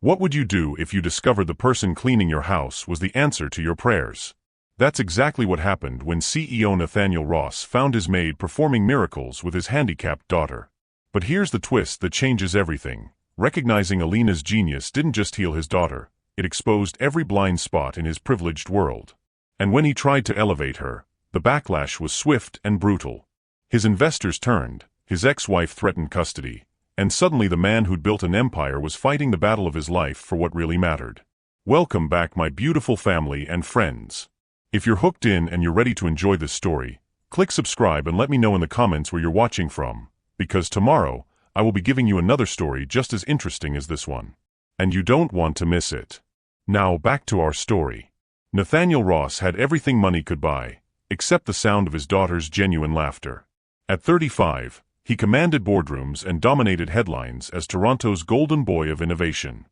What would you do if you discovered the person cleaning your house was the answer to your prayers? That's exactly what happened when CEO Nathaniel Ross found his maid performing miracles with his handicapped daughter. But here's the twist that changes everything. Recognizing Alina's genius didn't just heal his daughter, it exposed every blind spot in his privileged world. And when he tried to elevate her, the backlash was swift and brutal. His investors turned, his ex-wife threatened custody, and suddenly the man who'd built an empire was fighting the battle of his life for what really mattered. Welcome back, my beautiful family and friends. If you're hooked in and you're ready to enjoy this story, click subscribe and let me know in the comments where you're watching from, because tomorrow, I will be giving you another story just as interesting as this one. And you don't want to miss it. Now back to our story. Nathaniel Ross had everything money could buy, except the sound of his daughter's genuine laughter. At 35, he commanded boardrooms and dominated headlines as Toronto's golden boy of innovation.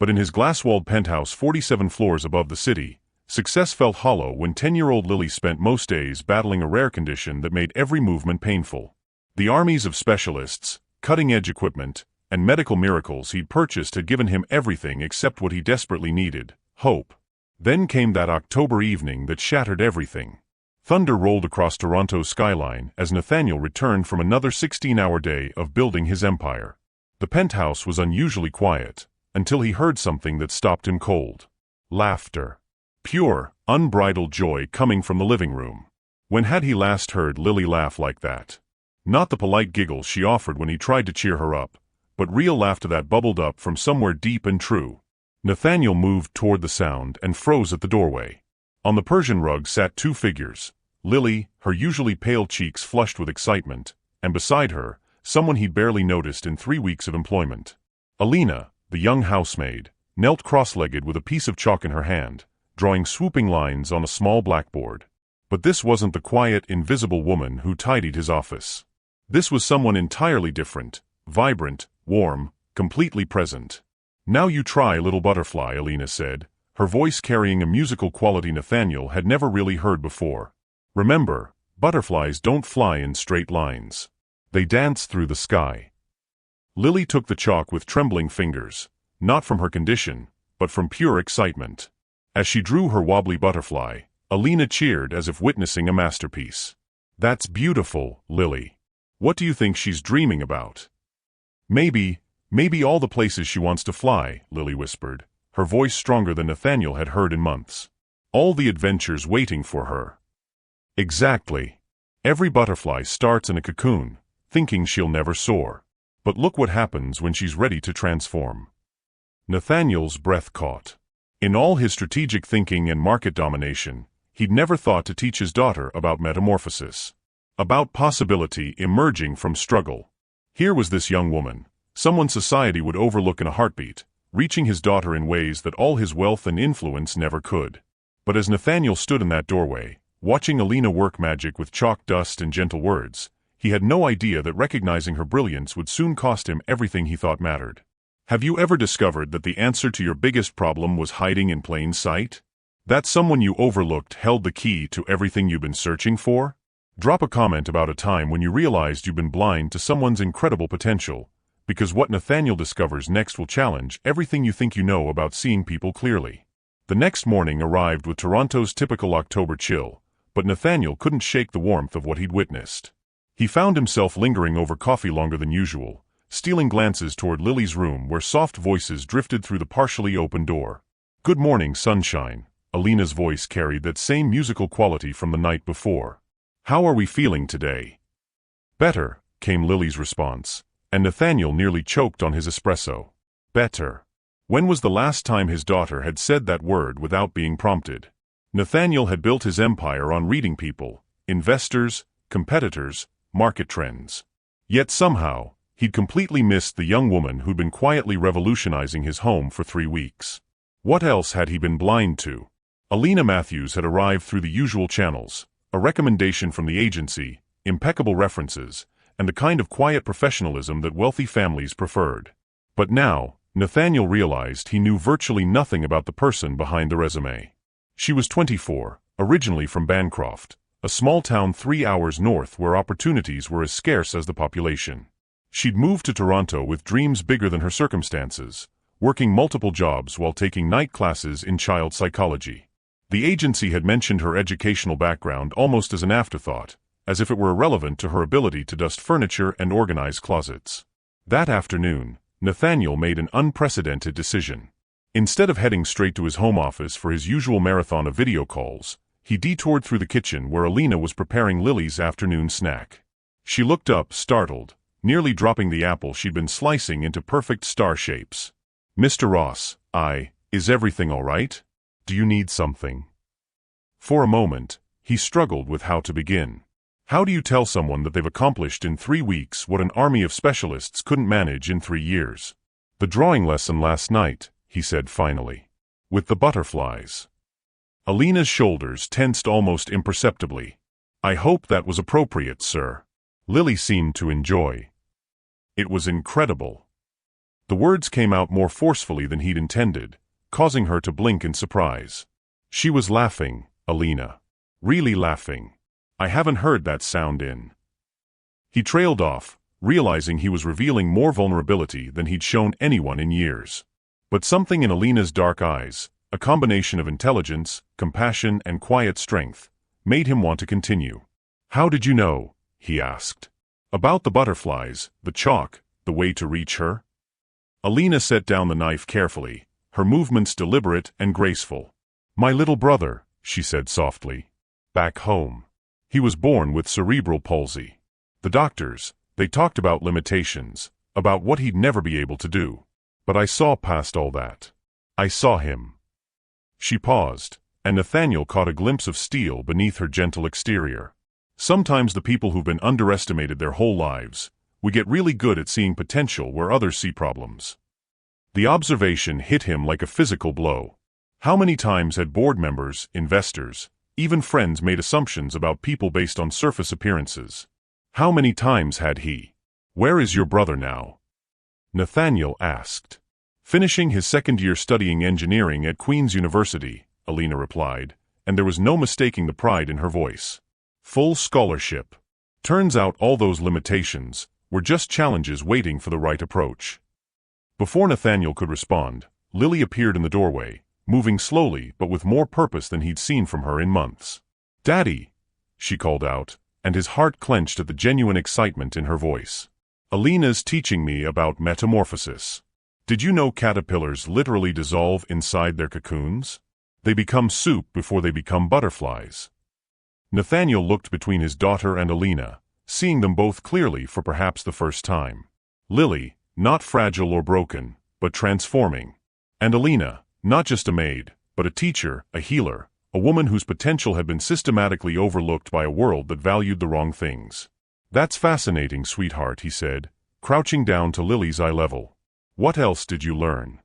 But in his glass-walled penthouse 47 floors above the city, success felt hollow when 10-year-old Lily spent most days battling a rare condition that made every movement painful. The armies of specialists, cutting-edge equipment, and medical miracles he'd purchased had given him everything except what he desperately needed: hope. Then came that October evening that shattered everything. Thunder rolled across Toronto's skyline as Nathaniel returned from another 16-hour day of building his empire. The penthouse was unusually quiet, until he heard something that stopped him cold. Laughter. Pure, unbridled joy coming from the living room. When had he last heard Lily laugh like that? Not the polite giggles she offered when he tried to cheer her up, but real laughter that bubbled up from somewhere deep and true. Nathaniel moved toward the sound and froze at the doorway. On the Persian rug sat two figures: Lily, her usually pale cheeks flushed with excitement, and beside her, someone he'd barely noticed in 3 weeks of employment. Alina, the young housemaid, knelt cross-legged with a piece of chalk in her hand, drawing swooping lines on a small blackboard. But this wasn't the quiet, invisible woman who tidied his office. This was someone entirely different, vibrant, warm, completely present. "Now you try, little butterfly," Alina said, her voice carrying a musical quality Nathaniel had never really heard before. "Remember, butterflies don't fly in straight lines. They dance through the sky." Lily took the chalk with trembling fingers, not from her condition, but from pure excitement. As she drew her wobbly butterfly, Alina cheered as if witnessing a masterpiece. "That's beautiful, Lily. What do you think she's dreaming about?" Maybe all the places she wants to fly," Lily whispered, her voice stronger than Nathaniel had heard in months. "All the adventures waiting for her." Exactly. Every butterfly starts in a cocoon, thinking she'll never soar. But look what happens when she's ready to transform. Nathaniel's breath caught. In all his strategic thinking and market domination, he'd never thought to teach his daughter about metamorphosis. About possibility emerging from struggle. Here was this young woman, someone society would overlook in a heartbeat, reaching his daughter in ways that all his wealth and influence never could. But as Nathaniel stood in that doorway, watching Alina work magic with chalk dust and gentle words, he had no idea that recognizing her brilliance would soon cost him everything he thought mattered. Have you ever discovered that the answer to your biggest problem was hiding in plain sight? That someone you overlooked held the key to everything you've been searching for? Drop a comment about a time when you realized you've been blind to someone's incredible potential, because what Nathaniel discovers next will challenge everything you think you know about seeing people clearly. The next morning arrived with Toronto's typical October chill, but Nathaniel couldn't shake the warmth of what he'd witnessed. He found himself lingering over coffee longer than usual, stealing glances toward Lily's room where soft voices drifted through the partially open door. "Good morning, sunshine," Alina's voice carried that same musical quality from the night before. "How are we feeling today?" "Better," came Lily's response, and Nathaniel nearly choked on his espresso. Better. When was the last time his daughter had said that word without being prompted? Nathaniel had built his empire on reading people, investors, competitors, market trends. Yet somehow, he'd completely missed the young woman who'd been quietly revolutionizing his home for 3 weeks. What else had he been blind to? Alina Matthews had arrived through the usual channels, a recommendation from the agency, impeccable references, and the kind of quiet professionalism that wealthy families preferred. But now, Nathaniel realized he knew virtually nothing about the person behind the resume. She was 24, originally from Bancroft, a small town 3 hours north where opportunities were as scarce as the population. She'd moved to Toronto with dreams bigger than her circumstances, working multiple jobs while taking night classes in child psychology. The agency had mentioned her educational background almost as an afterthought, as if it were irrelevant to her ability to dust furniture and organize closets. That afternoon, Nathaniel made an unprecedented decision. Instead of heading straight to his home office for his usual marathon of video calls, he detoured through the kitchen where Alina was preparing Lily's afternoon snack. She looked up, startled, nearly dropping the apple she'd been slicing into perfect star shapes. "Mr. Ross, is everything all right? Do you need something?" For a moment, he struggled with how to begin. How do you tell someone that they've accomplished in 3 weeks what an army of specialists couldn't manage in 3 years? "The drawing lesson last night," he said finally. "With the butterflies." Alina's shoulders tensed almost imperceptibly. "I hope that was appropriate, sir." Lily seemed to enjoy. "It was incredible." The words came out more forcefully than he'd intended, causing her to blink in surprise. She was laughing, Alina. Really laughing. "I haven't heard that sound in." He trailed off, realizing he was revealing more vulnerability than he'd shown anyone in years. But something in Alina's dark eyes, a combination of intelligence, compassion, and quiet strength, made him want to continue. "How did you know?" he asked. "About the butterflies, the chalk, the way to reach her?" Alina set down the knife carefully, her movements deliberate and graceful. "My little brother," she said softly. "Back home. He was born with cerebral palsy. The doctors, they talked about limitations, about what he'd never be able to do. But I saw past all that. I saw him." She paused, and Nathaniel caught a glimpse of steel beneath her gentle exterior. Sometimes the people who've been underestimated their whole lives, we get really good at seeing potential where others see problems. The observation hit him like a physical blow. How many times had board members, investors, even friends made assumptions about people based on surface appearances? How many times had he? "Where is your brother now?" Nathaniel asked. "Finishing his second year studying engineering at Queen's University," Alina replied, and there was no mistaking the pride in her voice. "Full scholarship. Turns out all those limitations were just challenges waiting for the right approach." Before Nathaniel could respond, Lily appeared in the doorway, moving slowly but with more purpose than he'd seen from her in months. "Daddy!" she called out, and his heart clenched at the genuine excitement in her voice. "Alina's teaching me about metamorphosis. Did you know caterpillars literally dissolve inside their cocoons? They become soup before they become butterflies." Nathaniel looked between his daughter and Alina, seeing them both clearly for perhaps the first time. Lily, not fragile or broken, but transforming. And Alina, not just a maid, but a teacher, a healer, a woman whose potential had been systematically overlooked by a world that valued the wrong things. "That's fascinating, sweetheart," he said, crouching down to Lily's eye level. "What else did you learn?"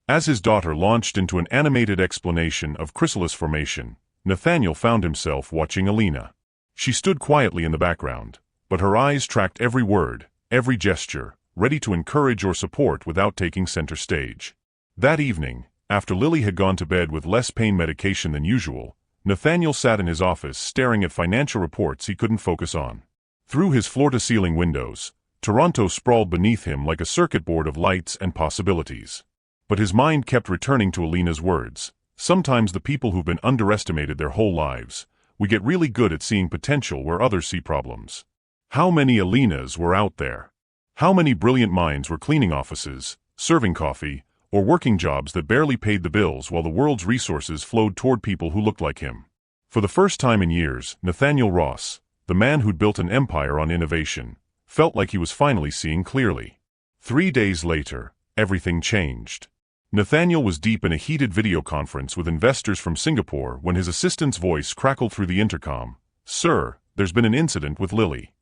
As his daughter launched into an animated explanation of chrysalis formation, Nathaniel found himself watching Alina. She stood quietly in the background, but her eyes tracked every word, every gesture, ready to encourage or support without taking center stage. That evening, after Lily had gone to bed with less pain medication than usual, Nathaniel sat in his office staring at financial reports he couldn't focus on. Through his floor-to-ceiling windows, Toronto sprawled beneath him like a circuit board of lights and possibilities. But his mind kept returning to Alina's words. "Sometimes the people who've been underestimated their whole lives, we get really good at seeing potential where others see problems." How many Alinas were out there? How many brilliant minds were cleaning offices, serving coffee, or working jobs that barely paid the bills while the world's resources flowed toward people who looked like him? For the first time in years, Nathaniel Ross, the man who'd built an empire on innovation, felt like he was finally seeing clearly. 3 days later, everything changed. Nathaniel was deep in a heated video conference with investors from Singapore when his assistant's voice crackled through the intercom. "Sir, there's been an incident with Lily."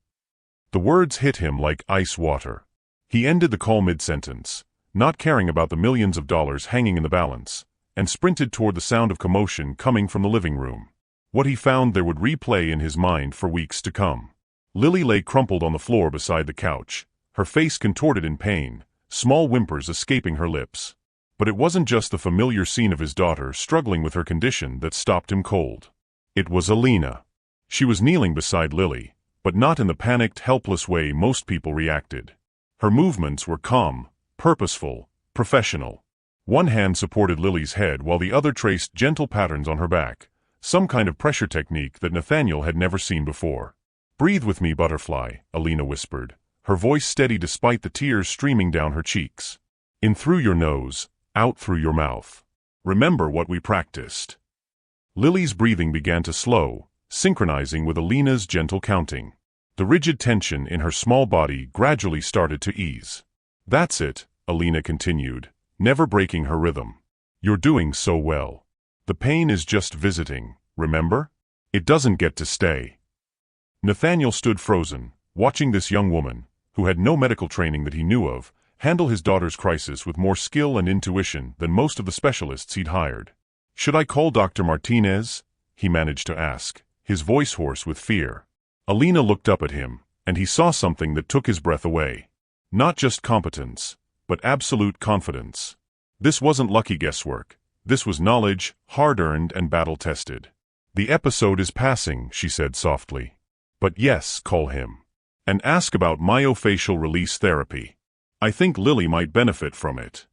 The words hit him like ice water. He ended the call mid-sentence, not caring about the millions of dollars hanging in the balance, and sprinted toward the sound of commotion coming from the living room. What he found there would replay in his mind for weeks to come. Lily lay crumpled on the floor beside the couch, her face contorted in pain, small whimpers escaping her lips. But it wasn't just the familiar scene of his daughter struggling with her condition that stopped him cold. It was Alina. She was kneeling beside Lily, but not in the panicked, helpless way most people reacted. Her movements were calm, purposeful, professional. One hand supported Lily's head while the other traced gentle patterns on her back, some kind of pressure technique that Nathaniel had never seen before. "Breathe with me, butterfly," Alina whispered, her voice steady despite the tears streaming down her cheeks. "In through your nose, out through your mouth. Remember what we practiced." Lily's breathing began to slow, synchronizing with Alina's gentle counting. The rigid tension in her small body gradually started to ease. "That's it," Alina continued, never breaking her rhythm. "You're doing so well. The pain is just visiting, remember? It doesn't get to stay." Nathaniel stood frozen, watching this young woman, who had no medical training that he knew of, handle his daughter's crisis with more skill and intuition than most of the specialists he'd hired. "Should I call Dr. Martinez?" he managed to ask, his voice hoarse with fear. Alina looked up at him, and he saw something that took his breath away. Not just competence, but absolute confidence. This wasn't lucky guesswork. This was knowledge, hard-earned and battle-tested. "The episode is passing," she said softly. "But yes, call him. And ask about myofascial release therapy. I think Lily might benefit from it."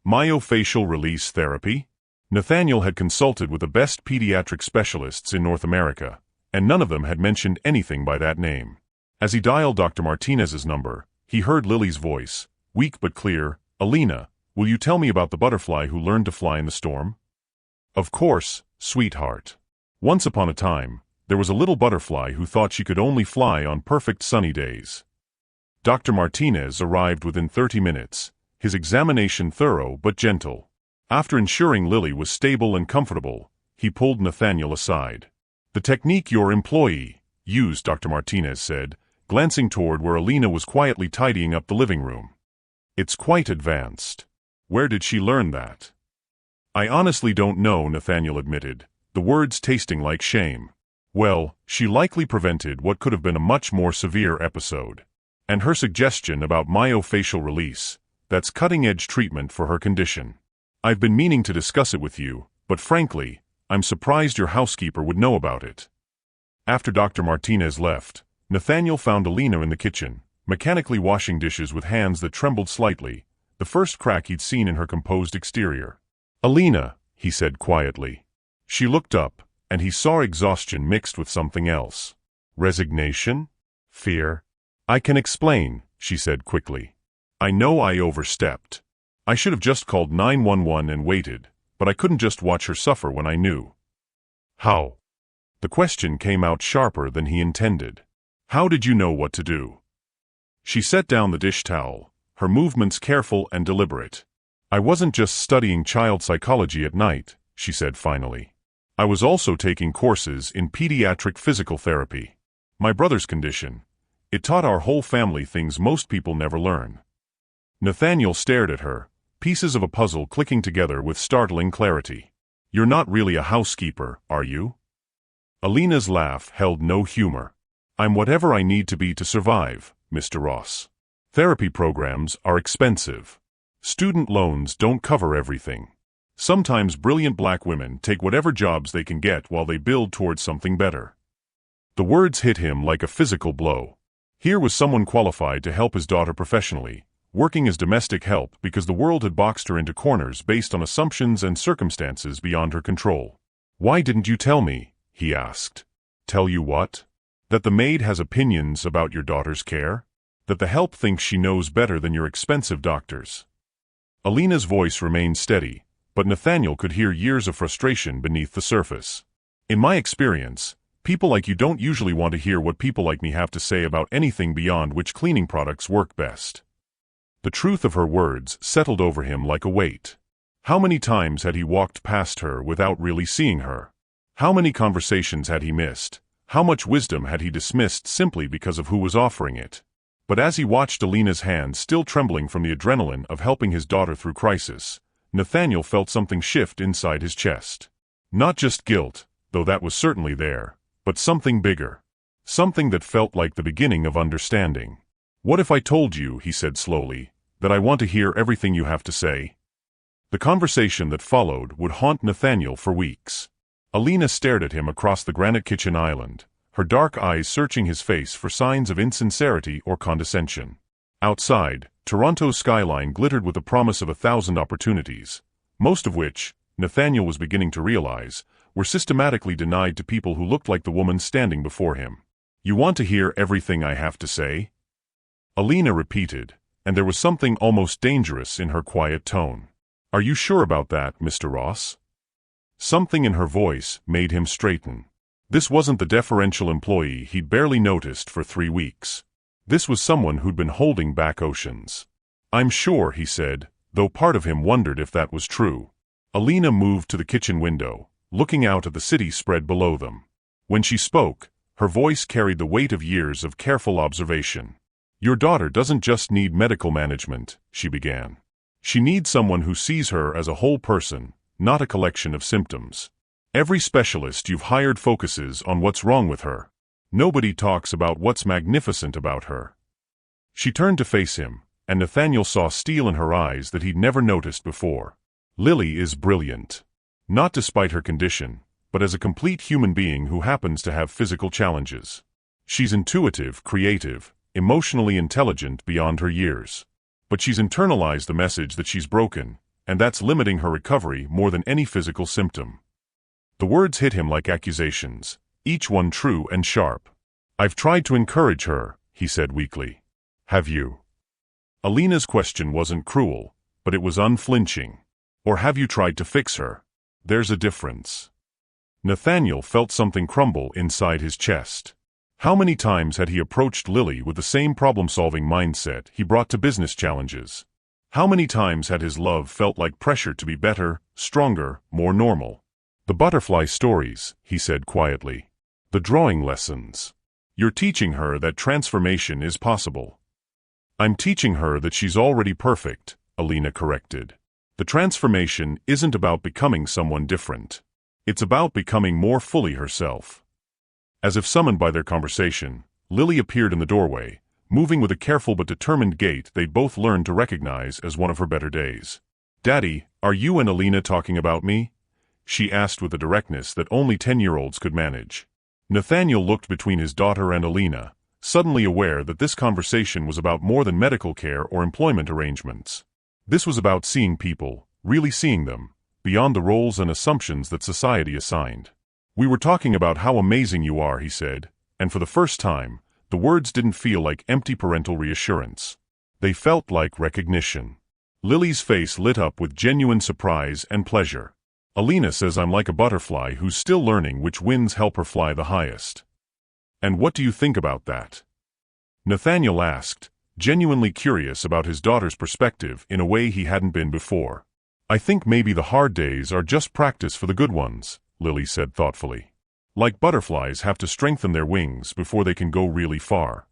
Myofascial release therapy? Nathaniel had consulted with the best pediatric specialists in North America, and none of them had mentioned anything by that name. As he dialed Dr. Martinez's number, he heard Lily's voice, weak but clear. "Alina, will you tell me about the butterfly who learned to fly in the storm?" "Of course, sweetheart. Once upon a time, there was a little butterfly who thought she could only fly on perfect sunny days." Dr. Martinez arrived within 30 minutes, his examination thorough but gentle. After ensuring Lily was stable and comfortable, he pulled Nathaniel aside. "The technique your employee used," Dr. Martinez said, glancing toward where Alina was quietly tidying up the living room. "It's quite advanced. Where did she learn that?" "I honestly don't know," Nathaniel admitted, the words tasting like shame. "Well, she likely prevented what could have been a much more severe episode. And her suggestion about myofascial release, that's cutting-edge treatment for her condition. I've been meaning to discuss it with you, but frankly, I'm surprised your housekeeper would know about it." After Dr. Martinez left, Nathaniel found Alina in the kitchen, mechanically washing dishes with hands that trembled slightly, the first crack he'd seen in her composed exterior. "Alina," he said quietly. She looked up, and he saw exhaustion mixed with something else. Resignation? Fear? "I can explain," she said quickly. "I know I overstepped. I should have just called 911 and waited, but I couldn't just watch her suffer when I knew." "How?" The question came out sharper than he intended. "How did you know what to do?" She set down the dish towel, her movements careful and deliberate. "I wasn't just studying child psychology at night," she said finally. "I was also taking courses in pediatric physical therapy. My brother's condition. It taught our whole family things most people never learn." Nathaniel stared at her, pieces of a puzzle clicking together with startling clarity. "You're not really a housekeeper, are you?" Alina's laugh held no humor. "I'm whatever I need to be to survive, Mr. Ross. Therapy programs are expensive. Student loans don't cover everything. Sometimes brilliant black women take whatever jobs they can get while they build towards something better." The words hit him like a physical blow. Here was someone qualified to help his daughter professionally, working as domestic help because the world had boxed her into corners based on assumptions and circumstances beyond her control. "Why didn't you tell me?" he asked. "Tell you what? That the maid has opinions about your daughter's care? That the help thinks she knows better than your expensive doctors?" Alina's voice remained steady, but Nathaniel could hear years of frustration beneath the surface. "In my experience, people like you don't usually want to hear what people like me have to say about anything beyond which cleaning products work best." The truth of her words settled over him like a weight. How many times had he walked past her without really seeing her? How many conversations had he missed? How much wisdom had he dismissed simply because of who was offering it? But as he watched Alina's hand still trembling from the adrenaline of helping his daughter through crisis, Nathaniel felt something shift inside his chest. Not just guilt, though that was certainly there, but something bigger. Something that felt like the beginning of understanding. "What if I told you," he said slowly, "that I want to hear everything you have to say?" The conversation that followed would haunt Nathaniel for weeks. Alina stared at him across the granite kitchen island, her dark eyes searching his face for signs of insincerity or condescension. Outside, Toronto's skyline glittered with the promise of 1,000 opportunities, most of which, Nathaniel was beginning to realize, were systematically denied to people who looked like the woman standing before him. "You want to hear everything I have to say?" Alina repeated, and there was something almost dangerous in her quiet tone. "Are you sure about that, Mr. Ross?" Something in her voice made him straighten. This wasn't the deferential employee he'd barely noticed for 3 weeks. This was someone who'd been holding back oceans. "I'm sure," he said, though part of him wondered if that was true. Alina moved to the kitchen window, looking out at the city spread below them. When she spoke, her voice carried the weight of years of careful observation. "Your daughter doesn't just need medical management," she began. "She needs someone who sees her as a whole person, not a collection of symptoms. Every specialist you've hired focuses on what's wrong with her. Nobody talks about what's magnificent about her." She turned to face him, and Nathaniel saw steel in her eyes that he'd never noticed before. "Lily is brilliant. Not despite her condition, but as a complete human being who happens to have physical challenges. She's intuitive, creative, emotionally intelligent beyond her years. But she's internalized the message that she's broken, and that's limiting her recovery more than any physical symptom." The words hit him like accusations, each one true and sharp. "I've tried to encourage her," he said weakly. "Have you?" Alina's question wasn't cruel, but it was unflinching. "Or have you tried to fix her? There's a difference." Nathaniel felt something crumble inside his chest. How many times had he approached Lily with the same problem-solving mindset he brought to business challenges? How many times had his love felt like pressure to be better, stronger, more normal? "The butterfly stories," he said quietly. "The drawing lessons. You're teaching her that transformation is possible." "I'm teaching her that she's already perfect," Alina corrected. "The transformation isn't about becoming someone different. It's about becoming more fully herself." As if summoned by their conversation, Lily appeared in the doorway, moving with a careful but determined gait they'd both learned to recognize as one of her better days. "Daddy, are you and Alina talking about me?" she asked with a directness that only 10-year-olds could manage. Nathaniel looked between his daughter and Alina, suddenly aware that this conversation was about more than medical care or employment arrangements. This was about seeing people, really seeing them, beyond the roles and assumptions that society assigned. "We were talking about how amazing you are," he said, and for the first time, the words didn't feel like empty parental reassurance. They felt like recognition. Lily's face lit up with genuine surprise and pleasure. "Alina says I'm like a butterfly who's still learning which winds help her fly the highest. And what do you think about that?" Nathaniel asked, genuinely curious about his daughter's perspective in a way he hadn't been before. "I think maybe the hard days are just practice for the good ones," Lily said thoughtfully. "Like butterflies have to strengthen their wings before they can go really far."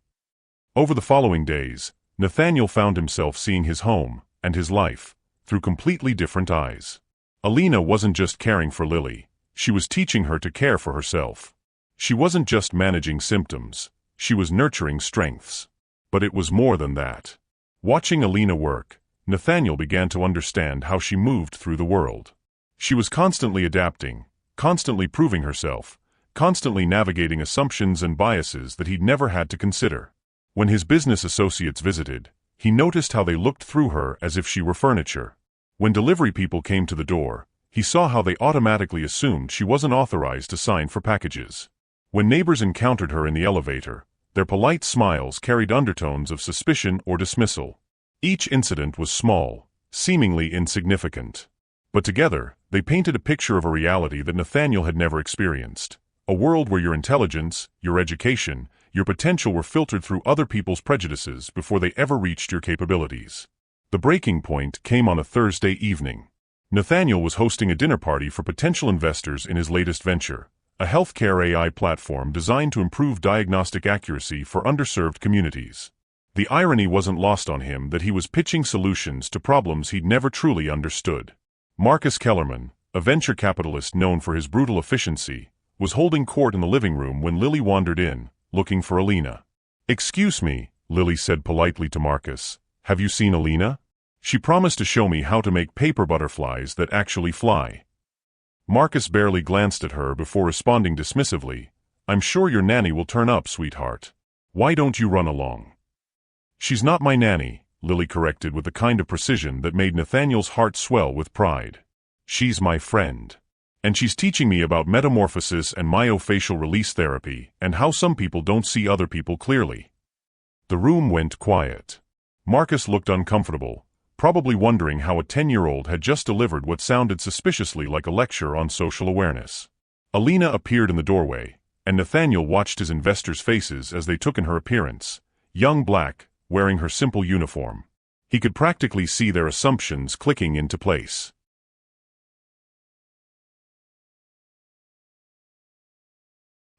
Over the following days, Nathaniel found himself seeing his home and his life through completely different eyes. Alina wasn't just caring for Lily, she was teaching her to care for herself. She wasn't just managing symptoms, she was nurturing strengths. But it was more than that. Watching Alina work, Nathaniel began to understand how she moved through the world. She was constantly adapting, constantly proving herself, constantly navigating assumptions and biases that he'd never had to consider. When his business associates visited, he noticed how they looked through her as if she were furniture. When delivery people came to the door, he saw how they automatically assumed she wasn't authorized to sign for packages. When neighbors encountered her in the elevator, their polite smiles carried undertones of suspicion or dismissal. Each incident was small, seemingly insignificant. But together, they painted a picture of a reality that Nathaniel had never experienced. A world where your intelligence, your education, your potential were filtered through other people's prejudices before they ever reached your capabilities. The breaking point came on a Thursday evening. Nathaniel was hosting a dinner party for potential investors in his latest venture, a healthcare AI platform designed to improve diagnostic accuracy for underserved communities. The irony wasn't lost on him that he was pitching solutions to problems he'd never truly understood. Marcus Kellerman, a venture capitalist known for his brutal efficiency, was holding court in the living room when Lily wandered in, looking for Alina. "Excuse me," Lily said politely to Marcus, "have you seen Alina? She promised to show me how to make paper butterflies that actually fly." Marcus barely glanced at her before responding dismissively, "I'm sure your nanny will turn up, sweetheart. Why don't you run along?" "She's not my nanny," Lily corrected with the kind of precision that made Nathaniel's heart swell with pride. She's my friend. And she's teaching me about metamorphosis and myofascial release therapy and how some people don't see other people clearly. The room went quiet. Marcus looked uncomfortable, probably wondering how a 10-year-old had just delivered what sounded suspiciously like a lecture on social awareness. Alina appeared in the doorway, and Nathaniel watched his investors' faces as they took in her appearance, young black, wearing her simple uniform. He could practically see their assumptions clicking into place.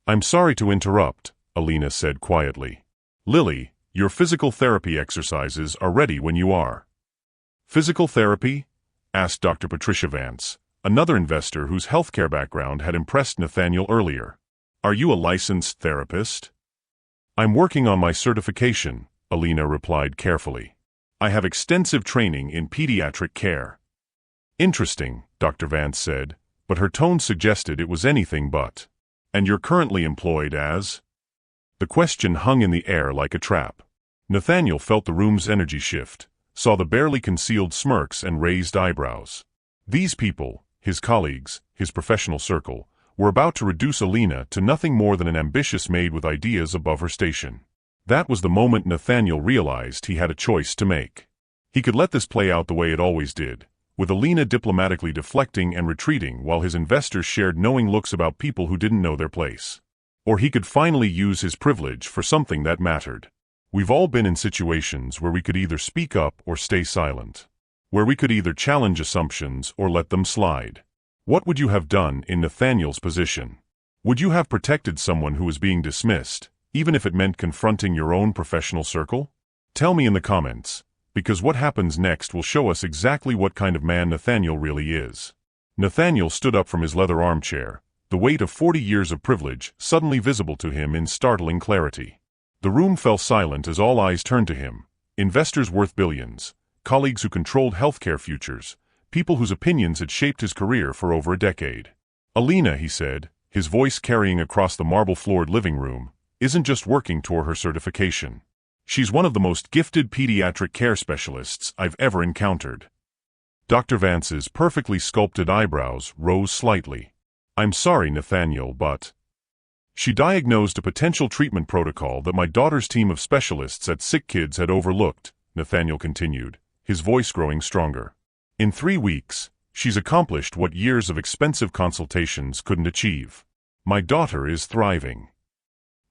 "I'm sorry to interrupt," Alina said quietly. "Lily, your physical therapy exercises are ready when you are." "Physical therapy?" asked Dr. Patricia Vance, another investor whose healthcare background had impressed Nathaniel earlier. "Are you a licensed therapist?" "I'm working on my certification," Alina replied carefully. "I have extensive training in pediatric care." "Interesting," Dr. Vance said, but her tone suggested it was anything but. "And you're currently employed as?" The question hung in the air like a trap. Nathaniel felt the room's energy shift, saw the barely concealed smirks and raised eyebrows. These people, his colleagues, his professional circle, were about to reduce Alina to nothing more than an ambitious maid with ideas above her station. That was the moment Nathaniel realized he had a choice to make. He could let this play out the way it always did, with Alina diplomatically deflecting and retreating while his investors shared knowing looks about people who didn't know their place. Or he could finally use his privilege for something that mattered. We've all been in situations where we could either speak up or stay silent. Where we could either challenge assumptions or let them slide. What would you have done in Nathaniel's position? Would you have protected someone who was being dismissed, even if it meant confronting your own professional circle? Tell me in the comments, because what happens next will show us exactly what kind of man Nathaniel really is. Nathaniel stood up from his leather armchair, the weight of 40 years of privilege suddenly visible to him in startling clarity. The room fell silent as all eyes turned to him, investors worth billions, colleagues who controlled healthcare futures, people whose opinions had shaped his career for over a decade. "Alina," he said, his voice carrying across the marble-floored living room, "isn't just working toward her certification. She's one of the most gifted pediatric care specialists I've ever encountered." Dr. Vance's perfectly sculpted eyebrows rose slightly. "I'm sorry, Nathaniel, but..." "She diagnosed a potential treatment protocol that my daughter's team of specialists at Sick Kids had overlooked," Nathaniel continued, his voice growing stronger. "In 3 weeks, she's accomplished what years of expensive consultations couldn't achieve. My daughter is thriving."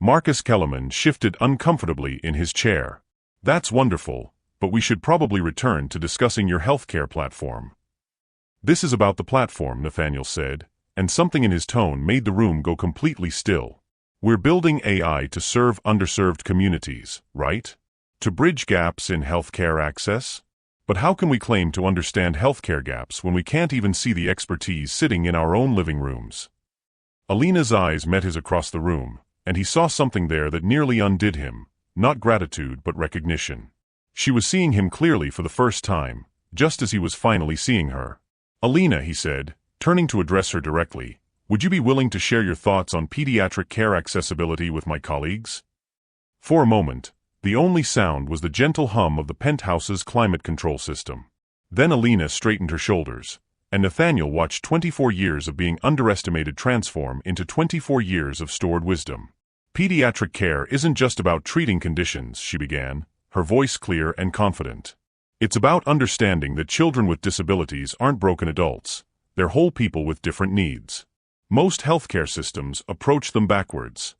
Marcus Kellerman shifted uncomfortably in his chair. "That's wonderful, but we should probably return to discussing your healthcare platform." "This is about the platform," Nathaniel said, and something in his tone made the room go completely still. "We're building AI to serve underserved communities, right? To bridge gaps in healthcare access? But how can we claim to understand healthcare gaps when we can't even see the expertise sitting in our own living rooms?" Alina's eyes met his across the room, and he saw something there that nearly undid him, not gratitude but recognition. She was seeing him clearly for the first time, just as he was finally seeing her. "Alina," he said, turning to address her directly, "would you be willing to share your thoughts on pediatric care accessibility with my colleagues?" For a moment, the only sound was the gentle hum of the penthouse's climate control system. Then Alina straightened her shoulders, and Nathaniel watched 24 years of being underestimated transform into 24 years of stored wisdom. "Pediatric care isn't just about treating conditions," she began, her voice clear and confident. "It's about understanding that children with disabilities aren't broken adults. They're whole people with different needs. Most healthcare systems approach them backwards."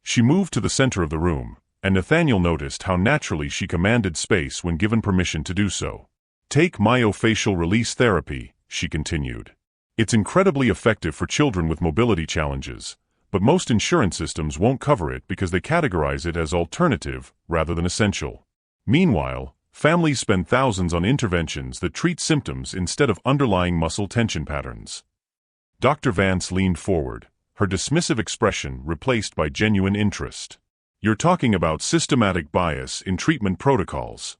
She moved to the center of the room, and Nathaniel noticed how naturally she commanded space when given permission to do so. "Take myofascial release therapy," she continued. "It's incredibly effective for children with mobility challenges, but most insurance systems won't cover it because they categorize it as alternative rather than essential. Meanwhile, families spend thousands on interventions that treat symptoms instead of underlying muscle tension patterns." Dr. Vance leaned forward, her dismissive expression replaced by genuine interest. "You're talking about systematic bias in treatment protocols."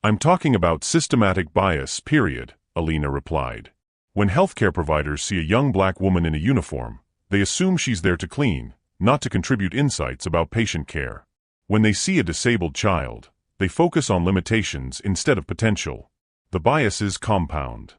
"I'm talking about systematic bias, period," Alina replied. "When healthcare providers see a young black woman in a uniform, they assume she's there to clean, not to contribute insights about patient care. When they see a disabled child, They focus on limitations instead of potential. The biases compound.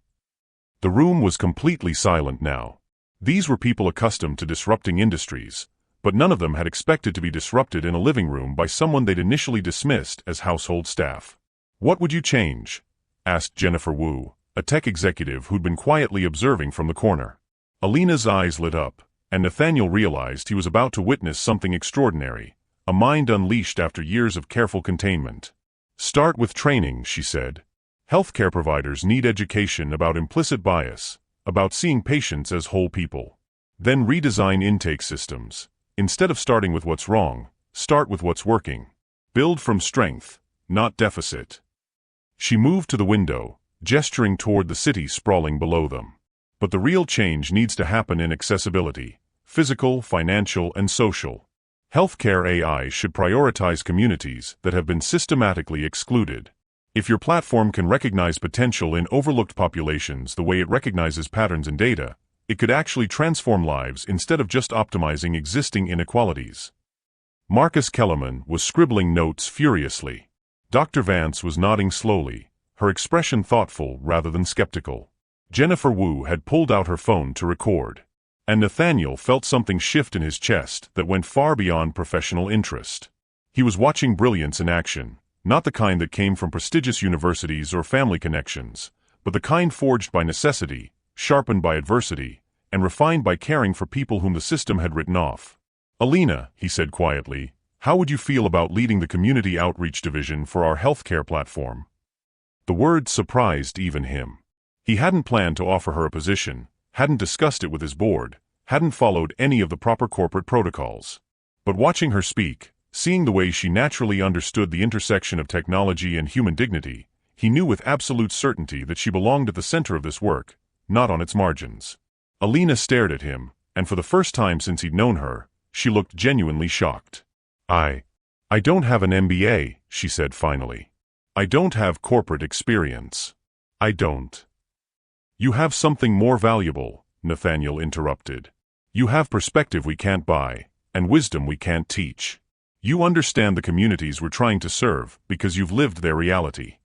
The room was completely silent now. These were people accustomed to disrupting industries, but none of them had expected to be disrupted in a living room by someone they'd initially dismissed as household staff. "What would you change?" asked Jennifer Wu, a tech executive who'd been quietly observing from the corner. Alina's eyes lit up, and Nathaniel realized he was about to witness something extraordinary, a mind unleashed after years of careful containment. "Start with training," she said. "Healthcare providers need education about implicit bias, about seeing patients as whole people. Then redesign intake systems. Instead of starting with what's wrong, start with what's working. Build from strength, not deficit." She moved to the window, gesturing toward the city sprawling below them. "But the real change needs to happen in accessibility, physical, financial, and social. Healthcare AI should prioritize communities that have been systematically excluded. If your platform can recognize potential in overlooked populations the way it recognizes patterns in data, it could actually transform lives instead of just optimizing existing inequalities." Marcus Kellerman was scribbling notes furiously. Dr. Vance was nodding slowly, her expression thoughtful rather than skeptical. Jennifer Wu had pulled out her phone to record, and Nathaniel felt something shift in his chest that went far beyond professional interest. He was watching brilliance in action, not the kind that came from prestigious universities or family connections, but the kind forged by necessity, sharpened by adversity, and refined by caring for people whom the system had written off. "Alina," he said quietly, "how would you feel about leading the community outreach division for our healthcare platform?" The word surprised even him. He hadn't planned to offer her a position, hadn't discussed it with his board, hadn't followed any of the proper corporate protocols. But watching her speak, seeing the way she naturally understood the intersection of technology and human dignity, he knew with absolute certainty that she belonged at the center of this work, not on its margins. Alina stared at him, and for the first time since he'd known her, she looked genuinely shocked. I don't have an MBA, she said finally. I don't have corporate experience. I don't." "You have something more valuable," Nathaniel interrupted. "You have perspective we can't buy, and wisdom we can't teach. You understand the communities we're trying to serve because you've lived their reality."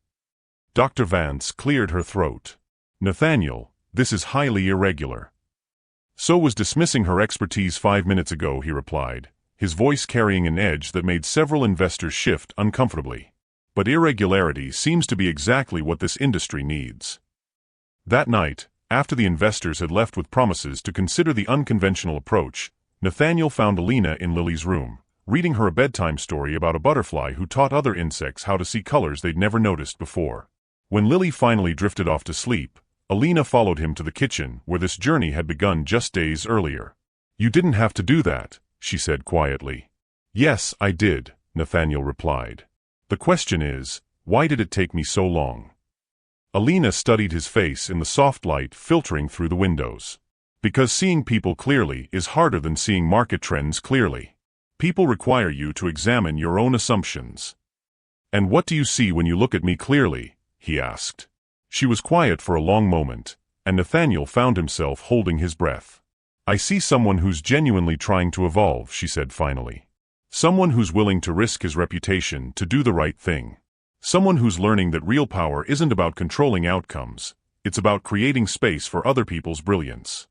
Dr. Vance cleared her throat. "Nathaniel, this is highly irregular." "So was dismissing her expertise 5 minutes ago," he replied, his voice carrying an edge that made several investors shift uncomfortably. "But irregularity seems to be exactly what this industry needs." That night, after the investors had left with promises to consider the unconventional approach, Nathaniel found Alina in Lily's room, reading her a bedtime story about a butterfly who taught other insects how to see colors they'd never noticed before. When Lily finally drifted off to sleep, Alina followed him to the kitchen where this journey had begun just days earlier. "You didn't have to do that," she said quietly. "Yes, I did," Nathaniel replied. "The question is, why did it take me so long?" Alina studied his face in the soft light filtering through the windows. "Because seeing people clearly is harder than seeing market trends clearly. People require you to examine your own assumptions." "And what do you see when you look at me clearly?" he asked. She was quiet for a long moment, and Nathaniel found himself holding his breath. "I see someone who's genuinely trying to evolve," she said finally. "Someone who's willing to risk his reputation to do the right thing. Someone who's learning that real power isn't about controlling outcomes, it's about creating space for other people's brilliance."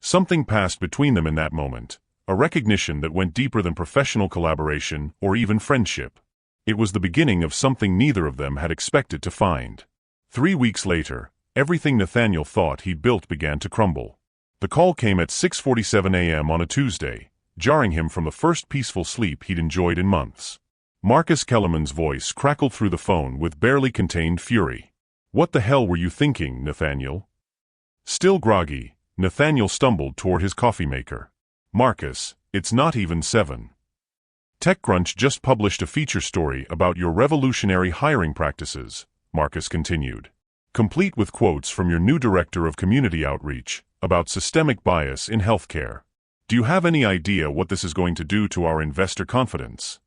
Something passed between them in that moment, a recognition that went deeper than professional collaboration or even friendship. It was the beginning of something neither of them had expected to find. 3 weeks later, everything Nathaniel thought he'd built began to crumble. The call came at 6:47 a.m. on a Tuesday, jarring him from the first peaceful sleep he'd enjoyed in months. Marcus Kellerman's voice crackled through the phone with barely contained fury. "What the hell were you thinking, Nathaniel?" Still groggy, Nathaniel stumbled toward his coffee maker. "Marcus, it's not even 7. TechCrunch just published a feature story about your revolutionary hiring practices," Marcus continued, "complete with quotes from your new director of community outreach about systemic bias in healthcare. Do you have any idea what this is going to do to our investor confidence?"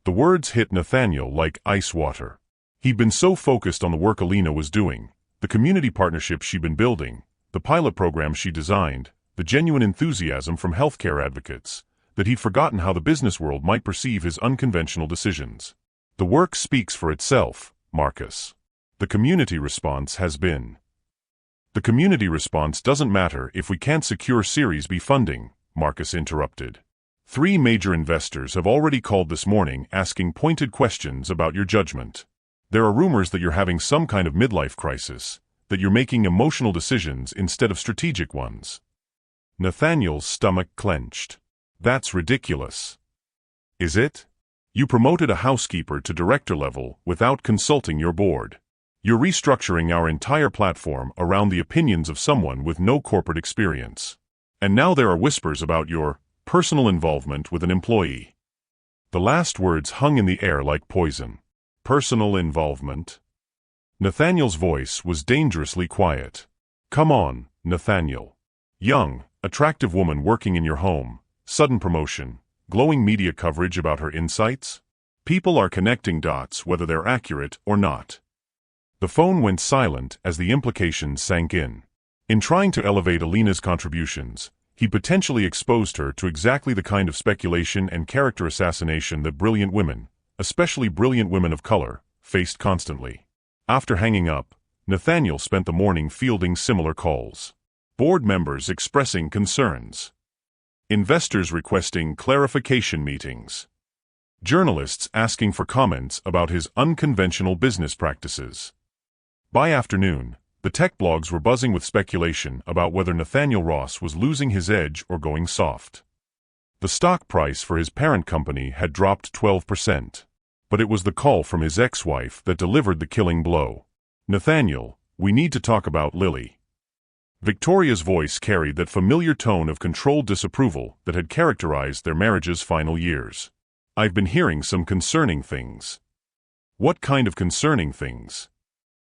The words hit Nathaniel like ice water. He'd been so focused on the work Alina was doing, the community partnerships she'd been building, the pilot program she designed, the genuine enthusiasm from healthcare advocates, that he'd forgotten how the business world might perceive his unconventional decisions. The work speaks for itself, Marcus. The community response has been. The community response doesn't matter if we can't secure Series B funding, Marcus interrupted. 3 major investors have already called this morning asking pointed questions about your judgment. There are rumors that you're having some kind of midlife crisis, that you're making emotional decisions instead of strategic ones. Nathaniel's stomach clenched. That's ridiculous. Is it? You promoted a housekeeper to director level without consulting your board. You're restructuring our entire platform around the opinions of someone with no corporate experience. And now there are whispers about your personal involvement with an employee. The last words hung in the air like poison. Personal involvement? Nathaniel's voice was dangerously quiet. Come on, Nathaniel. Young, attractive woman working in your home, sudden promotion, glowing media coverage about her insights? People are connecting dots whether they're accurate or not. The phone went silent as the implications sank in. In trying to elevate Alina's contributions, he potentially exposed her to exactly the kind of speculation and character assassination that brilliant women, especially brilliant women of color, faced constantly. After hanging up, Nathaniel spent the morning fielding similar calls. Board members expressing concerns. Investors requesting clarification meetings. Journalists asking for comments about his unconventional business practices. By afternoon, the tech blogs were buzzing with speculation about whether Nathaniel Ross was losing his edge or going soft. The stock price for his parent company had dropped 12%. But it was the call from his ex-wife that delivered the killing blow. Nathaniel, we need to talk about Lily. Victoria's voice carried that familiar tone of controlled disapproval that had characterized their marriage's final years. I've been hearing some concerning things. What kind of concerning things?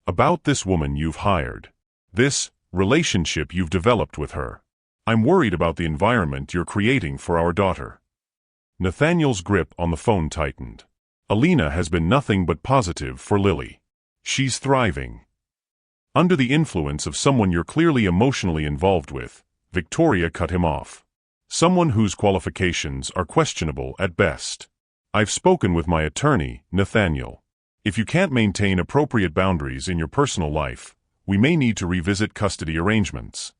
About this woman you've hired. This relationship you've developed with her. I'm worried about the environment you're creating for our daughter. Nathaniel's grip on the phone tightened. Alina has been nothing but positive for Lily. She's thriving. Under the influence of someone you're clearly emotionally involved with, Victoria cut him off. Someone whose qualifications are questionable at best. I've spoken with my attorney, Nathaniel. If you can't maintain appropriate boundaries in your personal life, we may need to revisit custody arrangements.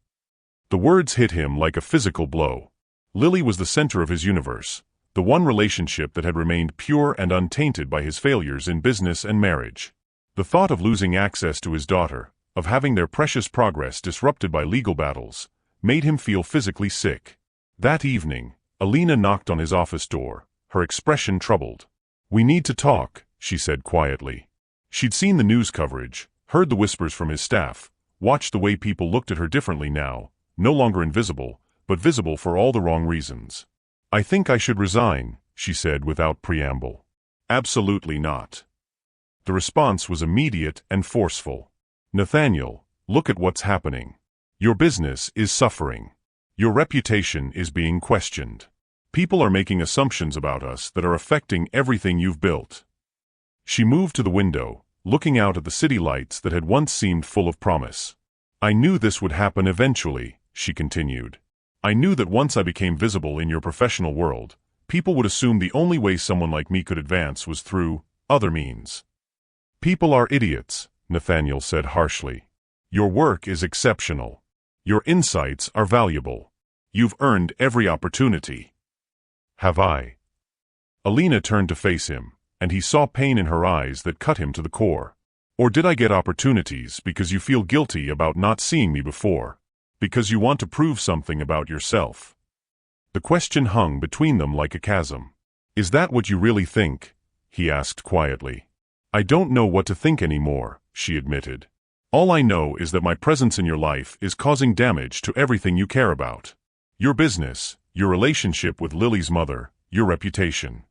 The words hit him like a physical blow. Lily was the center of his universe, the one relationship that had remained pure and untainted by his failures in business and marriage. The thought of losing access to his daughter, of having their precious progress disrupted by legal battles, made him feel physically sick. That evening, Alina knocked on his office door, her expression troubled. We need to talk, she said quietly. She'd seen the news coverage, heard the whispers from his staff, watched the way people looked at her differently now, no longer invisible, but visible for all the wrong reasons. I think I should resign, she said without preamble. Absolutely not. The response was immediate and forceful. Nathaniel, look at what's happening. Your business is suffering. Your reputation is being questioned. People are making assumptions about us that are affecting everything you've built. She moved to the window, looking out at the city lights that had once seemed full of promise. I knew this would happen eventually, she continued. I knew that once I became visible in your professional world, people would assume the only way someone like me could advance was through other means. People are idiots, Nathaniel said harshly. Your work is exceptional. Your insights are valuable. You've earned every opportunity. Have I? Alina turned to face him, and he saw pain in her eyes that cut him to the core. Or did I get opportunities because you feel guilty about not seeing me before? Because you want to prove something about yourself? The question hung between them like a chasm. Is that what you really think? He asked quietly. I don't know what to think anymore, she admitted. All I know is that my presence in your life is causing damage to everything you care about. Your business, your relationship with Lily's mother, your reputation.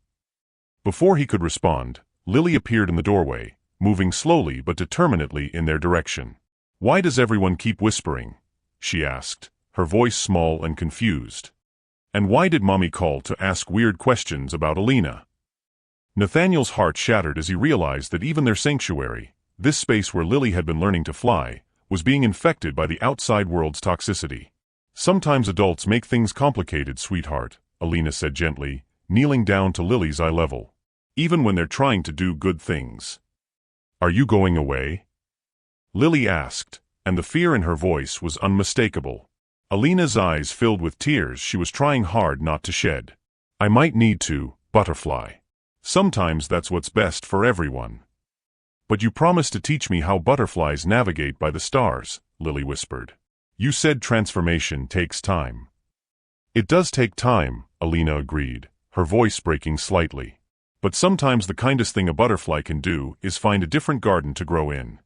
Before he could respond, Lily appeared in the doorway, moving slowly but determinedly in their direction. Why does everyone keep whispering? She asked, her voice small and confused. And why did Mommy call to ask weird questions about Alina? Nathaniel's heart shattered as he realized that even their sanctuary, this space where Lily had been learning to fly, was being infected by the outside world's toxicity. Sometimes adults make things complicated, sweetheart, Alina said gently, kneeling down to Lily's eye level. even when they're trying to do good things. Are you going away? Lily asked, and the fear in her voice was unmistakable. Alina's eyes filled with tears she was trying hard not to shed. I might need to, butterfly. Sometimes that's what's best for everyone. But you promised to teach me how butterflies navigate by the stars, Lily whispered. You said transformation takes time. It does take time, Alina agreed, her voice breaking slightly. But sometimes the kindest thing a butterfly can do is find a different garden to grow in.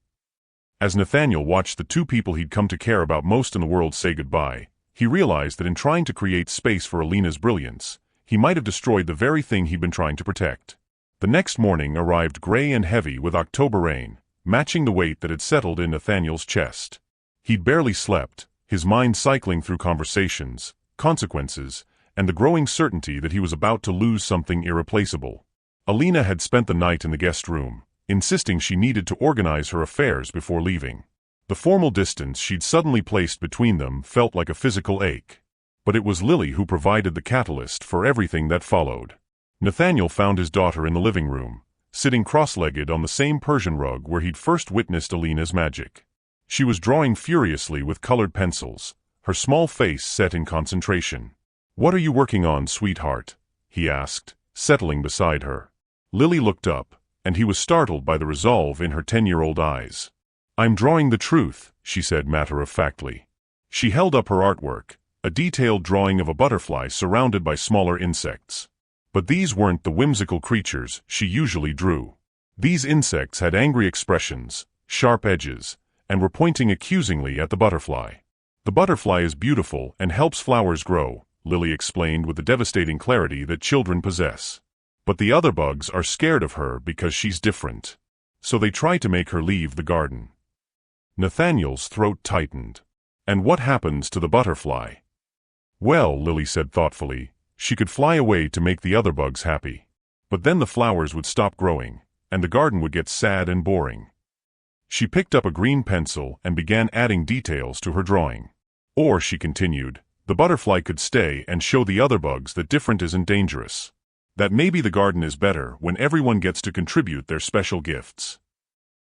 As Nathaniel watched the two people he'd come to care about most in the world say goodbye, he realized that in trying to create space for Alina's brilliance, he might have destroyed the very thing he'd been trying to protect. The next morning arrived gray and heavy with October rain, matching the weight that had settled in Nathaniel's chest. He'd barely slept, his mind cycling through conversations, consequences, and the growing certainty that he was about to lose something irreplaceable. Alina had spent the night in the guest room, insisting she needed to organize her affairs before leaving. The formal distance she'd suddenly placed between them felt like a physical ache. But it was Lily who provided the catalyst for everything that followed. Nathaniel found his daughter in the living room, sitting cross-legged on the same Persian rug where he'd first witnessed Alina's magic. She was drawing furiously with colored pencils, her small face set in concentration. What are you working on, sweetheart? He asked, settling beside her. Lily looked up, and he was startled by the resolve in her 10-year-old eyes. I'm drawing the truth, she said matter-of-factly. She held up her artwork, a detailed drawing of a butterfly surrounded by smaller insects. But these weren't the whimsical creatures she usually drew. These insects had angry expressions, sharp edges, and were pointing accusingly at the butterfly. The butterfly is beautiful and helps flowers grow, Lily explained with the devastating clarity that children possess. But the other bugs are scared of her because she's different. So they try to make her leave the garden. Nathaniel's throat tightened. And what happens to the butterfly? Well, Lily said thoughtfully, she could fly away to make the other bugs happy. But then the flowers would stop growing, and the garden would get sad and boring. She picked up a green pencil and began adding details to her drawing. Or, she continued, the butterfly could stay and show the other bugs that different isn't dangerous. That maybe the garden is better when everyone gets to contribute their special gifts.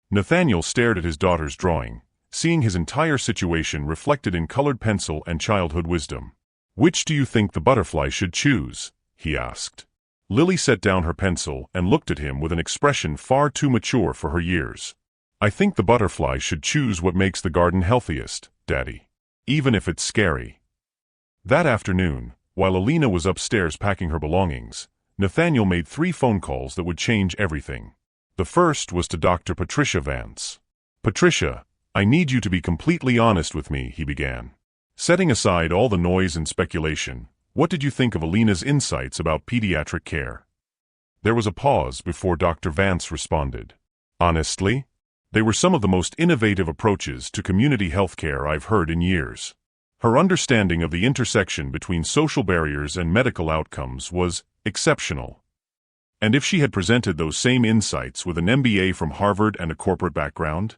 Nathaniel stared at his daughter's drawing, seeing his entire situation reflected in colored pencil and childhood wisdom. Which do you think the butterfly should choose? He asked. Lily set down her pencil and looked at him with an expression far too mature for her years. I think the butterfly should choose what makes the garden healthiest, Daddy. Even if it's scary. That afternoon, while Alina was upstairs packing her belongings, Nathaniel made 3 phone calls that would change everything. The first was to Dr. Patricia Vance. Patricia, I need you to be completely honest with me, he began. Setting aside all the noise and speculation, what did you think of Alina's insights about pediatric care? There was a pause before Dr. Vance responded. Honestly, they were some of the most innovative approaches to community health care I've heard in years. Her understanding of the intersection between social barriers and medical outcomes was exceptional. And if she had presented those same insights with an MBA from Harvard and a corporate background?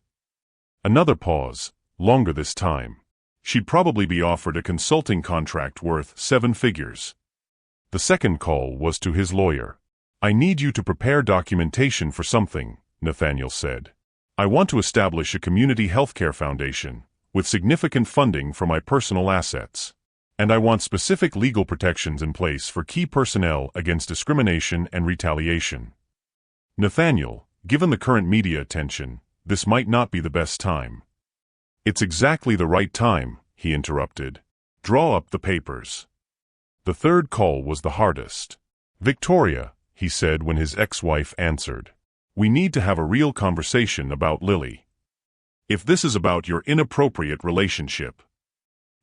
Another pause, longer this time. She'd probably be offered a consulting contract worth 7 figures. The second call was to his lawyer. I need you to prepare documentation for something, Nathaniel said. I want to establish a community healthcare foundation, with significant funding for my personal assets. And I want specific legal protections in place for key personnel against discrimination and retaliation. Nathaniel, given the current media attention, this might not be the best time. It's exactly the right time, he interrupted. Draw up the papers. The third call was the hardest. Victoria, he said when his ex-wife answered. We need to have a real conversation about Lily. If this is about your inappropriate relationship.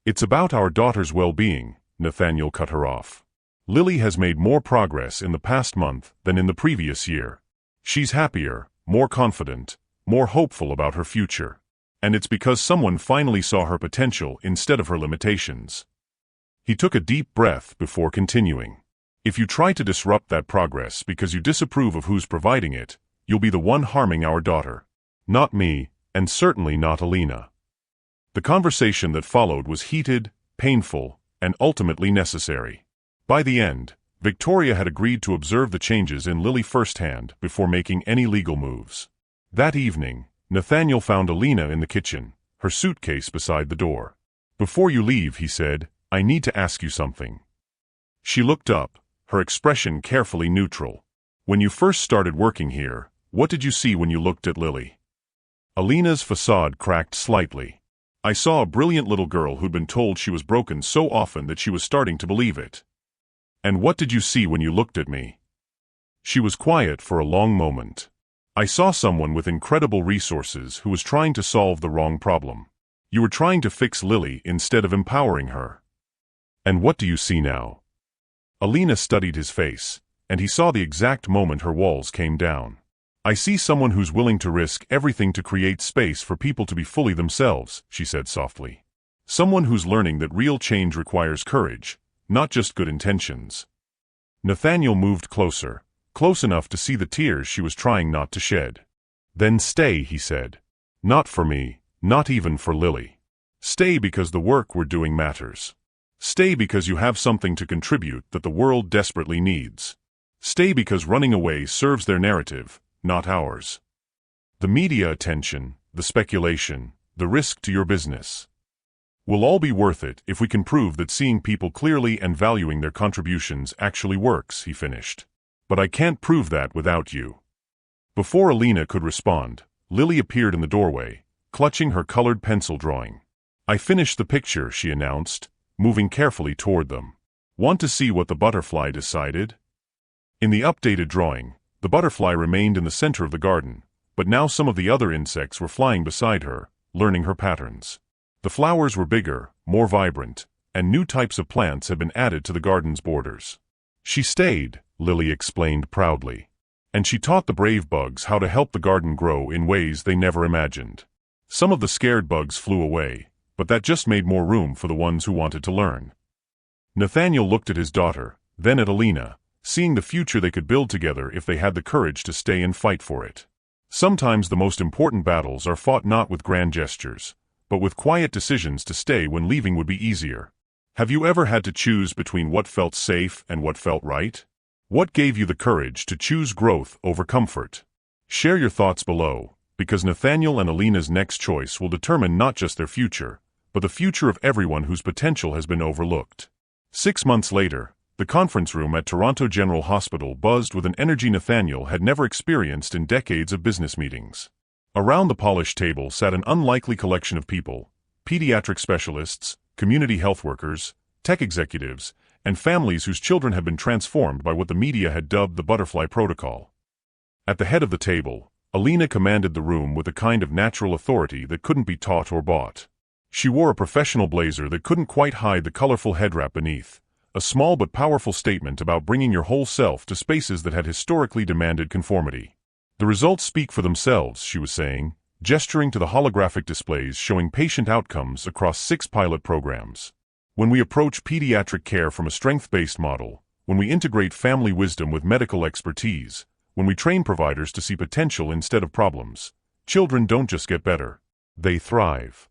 It's about our daughter's well-being, Nathaniel cut her off. Lily has made more progress in the past month than in the previous year. She's happier, more confident, more hopeful about her future. And it's because someone finally saw her potential instead of her limitations. He took a deep breath before continuing. If you try to disrupt that progress because you disapprove of who's providing it, you'll be the one harming our daughter. Not me, and certainly not Alina. The conversation that followed was heated, painful, and ultimately necessary. By the end, Victoria had agreed to observe the changes in Lily firsthand before making any legal moves. That evening, Nathaniel found Alina in the kitchen, her suitcase beside the door. "Before you leave," he said, "I need to ask you something." She looked up, her expression carefully neutral. "When you first started working here, what did you see when you looked at Lily?" Alina's facade cracked slightly. "I saw a brilliant little girl who'd been told she was broken so often that she was starting to believe it." "And what did you see when you looked at me?" She was quiet for a long moment. "I saw someone with incredible resources who was trying to solve the wrong problem. You were trying to fix Lily instead of empowering her." "And what do you see now?" Alina studied his face, and he saw the exact moment her walls came down. "I see someone who's willing to risk everything to create space for people to be fully themselves," she said softly. "Someone who's learning that real change requires courage, not just good intentions." Nathaniel moved closer, close enough to see the tears she was trying not to shed. "Then stay," he said. "Not for me, not even for Lily. Stay because the work we're doing matters. Stay because you have something to contribute that the world desperately needs. Stay because running away serves their narrative, not ours. The media attention, the speculation, the risk to your business. Will all be worth it if we can prove that seeing people clearly and valuing their contributions actually works," he finished. "But I can't prove that without you." Before Alina could respond, Lily appeared in the doorway, clutching her colored pencil drawing. "I finished the picture," she announced, moving carefully toward them. "Want to see what the butterfly decided?" In the updated drawing, the butterfly remained in the center of the garden, but now some of the other insects were flying beside her, learning her patterns. The flowers were bigger, more vibrant, and new types of plants had been added to the garden's borders. "She stayed," Lily explained proudly. "And she taught the brave bugs how to help the garden grow in ways they never imagined. Some of the scared bugs flew away, but that just made more room for the ones who wanted to learn." Nathaniel looked at his daughter, then at Alina, seeing the future they could build together if they had the courage to stay and fight for it. Sometimes the most important battles are fought not with grand gestures, but with quiet decisions to stay when leaving would be easier. Have you ever had to choose between what felt safe and what felt right? What gave you the courage to choose growth over comfort? Share your thoughts below, because Nathaniel and Alina's next choice will determine not just their future, but the future of everyone whose potential has been overlooked. 6 months later, the conference room at Toronto General Hospital buzzed with an energy Nathaniel had never experienced in decades of business meetings. Around the polished table sat an unlikely collection of people: pediatric specialists, community health workers, tech executives, and families whose children had been transformed by what the media had dubbed the butterfly protocol. At the head of the table, Alina commanded the room with a kind of natural authority that couldn't be taught or bought. She wore a professional blazer that couldn't quite hide the colorful headwrap beneath, a small but powerful statement about bringing your whole self to spaces that had historically demanded conformity. "The results speak for themselves," she was saying, gesturing to the holographic displays showing patient outcomes across 6 pilot programs. "When we approach pediatric care from a strength-based model, when we integrate family wisdom with medical expertise, when we train providers to see potential instead of problems, children don't just get better, they thrive."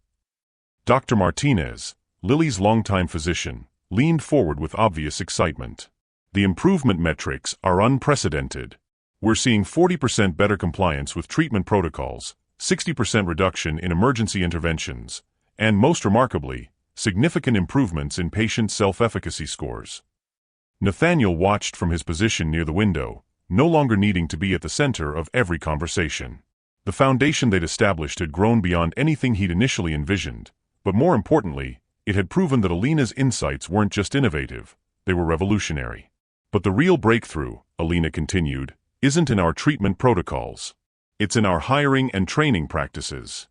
Dr. Martinez, Lily's longtime physician, leaned forward with obvious excitement. "The improvement metrics are unprecedented. We're seeing 40% better compliance with treatment protocols, 60% reduction in emergency interventions, and most remarkably, significant improvements in patient self-efficacy scores." Nathaniel watched from his position near the window, no longer needing to be at the center of every conversation. The foundation they'd established had grown beyond anything he'd initially envisioned, but more importantly, it had proven that Alina's insights weren't just innovative, they were revolutionary. "But the real breakthrough," Alina continued, "isn't in our treatment protocols. It's in our hiring and training practices."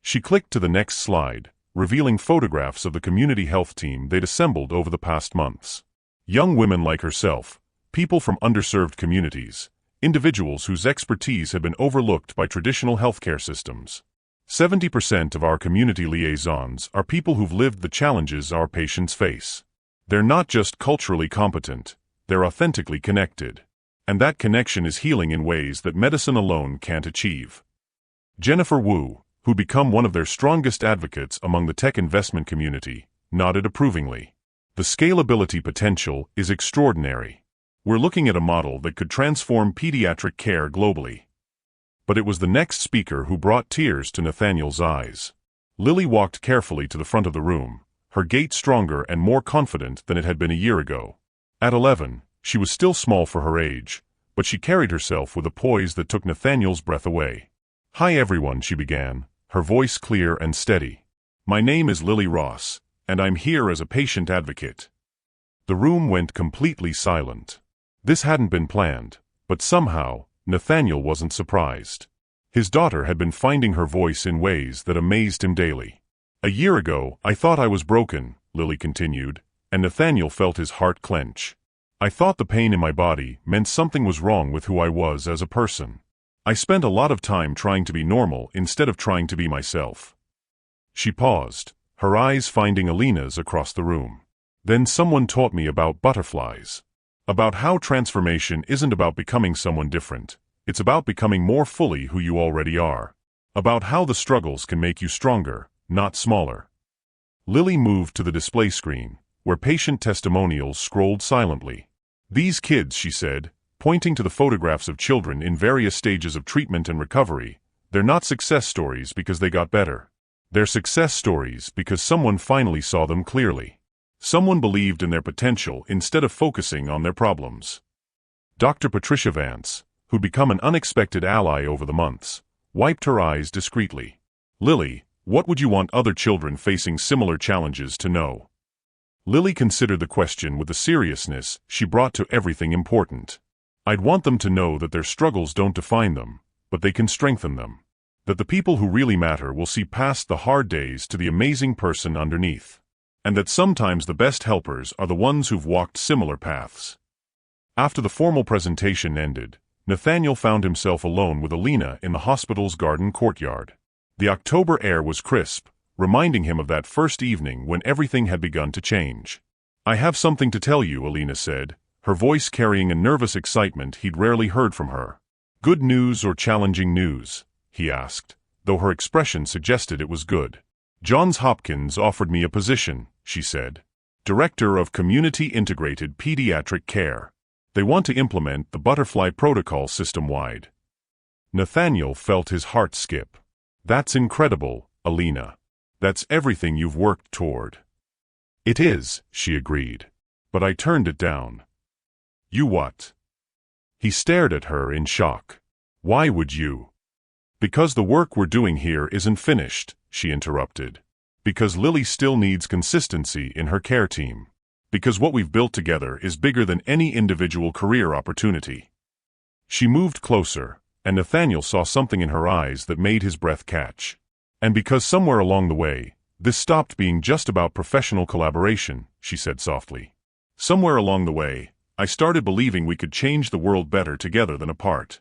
She clicked to the next slide, revealing photographs of the community health team they'd assembled over the past months. Young women like herself, people from underserved communities, individuals whose expertise had been overlooked by traditional healthcare systems. 70% of our community liaisons are people who've lived the challenges our patients face. They're not just culturally competent, they're authentically connected. And that connection is healing in ways that medicine alone can't achieve. Jennifer Wu, who'd become one of their strongest advocates among the tech investment community, nodded approvingly. The scalability potential is extraordinary. We're looking at a model that could transform pediatric care globally. But it was the next speaker who brought tears to Nathaniel's eyes. Lily walked carefully to the front of the room, her gait stronger and more confident than it had been a year ago. At 11, she was still small for her age, but she carried herself with a poise that took Nathaniel's breath away. "Hi everyone," she began, her voice clear and steady. "My name is Lily Ross, and I'm here as a patient advocate." The room went completely silent. This hadn't been planned, but somehow, Nathaniel wasn't surprised. His daughter had been finding her voice in ways that amazed him daily. "A year ago, I thought I was broken," Lily continued, and Nathaniel felt his heart clench. "I thought the pain in my body meant something was wrong with who I was as a person. I spent a lot of time trying to be normal instead of trying to be myself." She paused, her eyes finding Alina's across the room. "Then someone taught me about butterflies. About how transformation isn't about becoming someone different, it's about becoming more fully who you already are. About how the struggles can make you stronger, not smaller." Lily moved to the display screen, where patient testimonials scrolled silently. "These kids," she said, pointing to the photographs of children in various stages of treatment and recovery, "they're not success stories because they got better. They're success stories because someone finally saw them clearly. Someone believed in their potential instead of focusing on their problems." Dr. Patricia Vance, who'd become an unexpected ally over the months, wiped her eyes discreetly. "Lily, what would you want other children facing similar challenges to know?" Lily considered the question with the seriousness she brought to everything important. "I'd want them to know that their struggles don't define them, but they can strengthen them. That the people who really matter will see past the hard days to the amazing person underneath. And that sometimes the best helpers are the ones who've walked similar paths." After the formal presentation ended, Nathaniel found himself alone with Alina in the hospital's garden courtyard. The October air was crisp, reminding him of that first evening when everything had begun to change. "I have something to tell you," Alina said, her voice carrying a nervous excitement he'd rarely heard from her. "Good news or challenging news?" he asked, though her expression suggested it was good. "Johns Hopkins offered me a position," she said. "Director of Community Integrated Pediatric Care. They want to implement the Butterfly Protocol system-wide." Nathaniel felt his heart skip. "That's incredible, Alina. That's everything you've worked toward." "It is," she agreed. "But I turned it down." "You what?" He stared at her in shock. "Why would you?" "Because the work we're doing here isn't finished," she interrupted. "Because Lily still needs consistency in her care team. Because what we've built together is bigger than any individual career opportunity." She moved closer, and Nathaniel saw something in her eyes that made his breath catch. "And because somewhere along the way, this stopped being just about professional collaboration," she said softly. "Somewhere along the way, I started believing we could change the world better together than apart."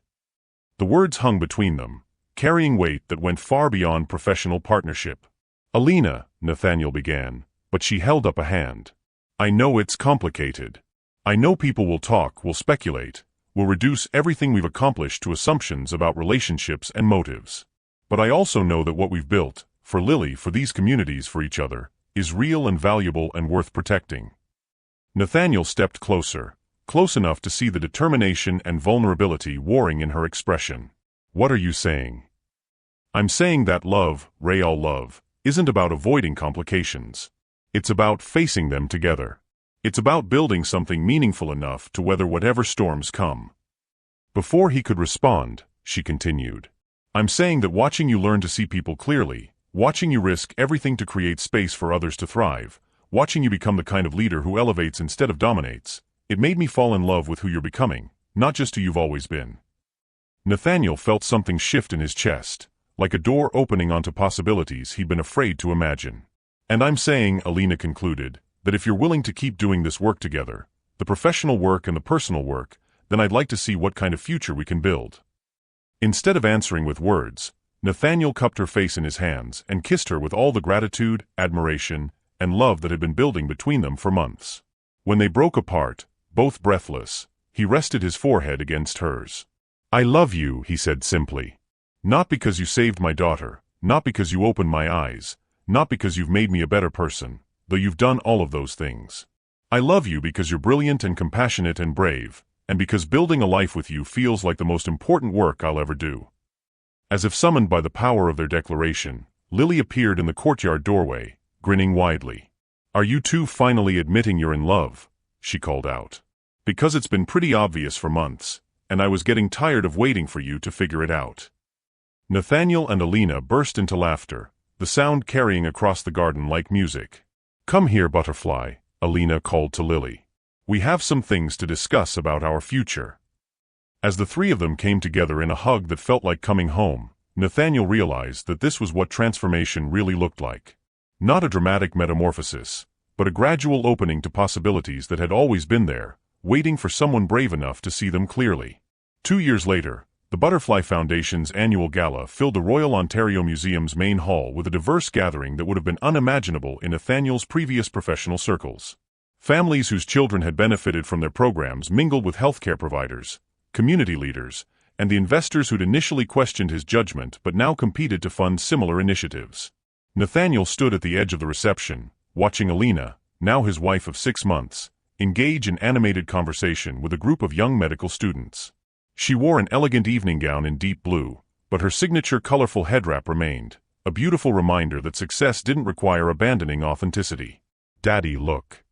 The words hung between them, carrying weight that went far beyond professional partnership. "Alina," Nathaniel began, but she held up a hand. "I know it's complicated. I know people will talk, will speculate, will reduce everything we've accomplished to assumptions about relationships and motives. But I also know that what we've built, for Lily, for these communities, for each other, is real and valuable and worth protecting." Nathaniel stepped closer, close enough to see the determination and vulnerability warring in her expression. "What are you saying?" "I'm saying that love, real love, isn't about avoiding complications. It's about facing them together. It's about building something meaningful enough to weather whatever storms come." Before he could respond, she continued, "I'm saying that watching you learn to see people clearly, watching you risk everything to create space for others to thrive, watching you become the kind of leader who elevates instead of dominates, it made me fall in love with who you're becoming, not just who you've always been." Nathaniel felt something shift in his chest, like a door opening onto possibilities he'd been afraid to imagine. "And I'm saying," Alina concluded, "that if you're willing to keep doing this work together, the professional work and the personal work, then I'd like to see what kind of future we can build." Instead of answering with words, Nathaniel cupped her face in his hands and kissed her with all the gratitude, admiration, and love that had been building between them for months. When they broke apart, both breathless, he rested his forehead against hers. "I love you," he said simply. "Not because you saved my daughter, not because you opened my eyes, not because you've made me a better person, though you've done all of those things. I love you because you're brilliant and compassionate and brave, and because building a life with you feels like the most important work I'll ever do." As if summoned by the power of their declaration, Lily appeared in the courtyard doorway, grinning widely. "Are you two finally admitting you're in love?" she called out. "Because it's been pretty obvious for months, and I was getting tired of waiting for you to figure it out." Nathaniel and Alina burst into laughter, the sound carrying across the garden like music. "Come here, Butterfly," Alina called to Lily. "We have some things to discuss about our future." As the three of them came together in a hug that felt like coming home, Nathaniel realized that this was what transformation really looked like. Not a dramatic metamorphosis, but a gradual opening to possibilities that had always been there, waiting for someone brave enough to see them clearly. 2 years later, the Butterfly Foundation's annual gala filled the Royal Ontario Museum's main hall with a diverse gathering that would have been unimaginable in Nathaniel's previous professional circles. Families whose children had benefited from their programs mingled with healthcare providers, community leaders, and the investors who'd initially questioned his judgment but now competed to fund similar initiatives. Nathaniel stood at the edge of the reception, watching Alina, now his wife of 6 months, engage in animated conversation with a group of young medical students. She wore an elegant evening gown in deep blue, but her signature colorful headwrap remained, a beautiful reminder that success didn't require abandoning authenticity. "Daddy, look."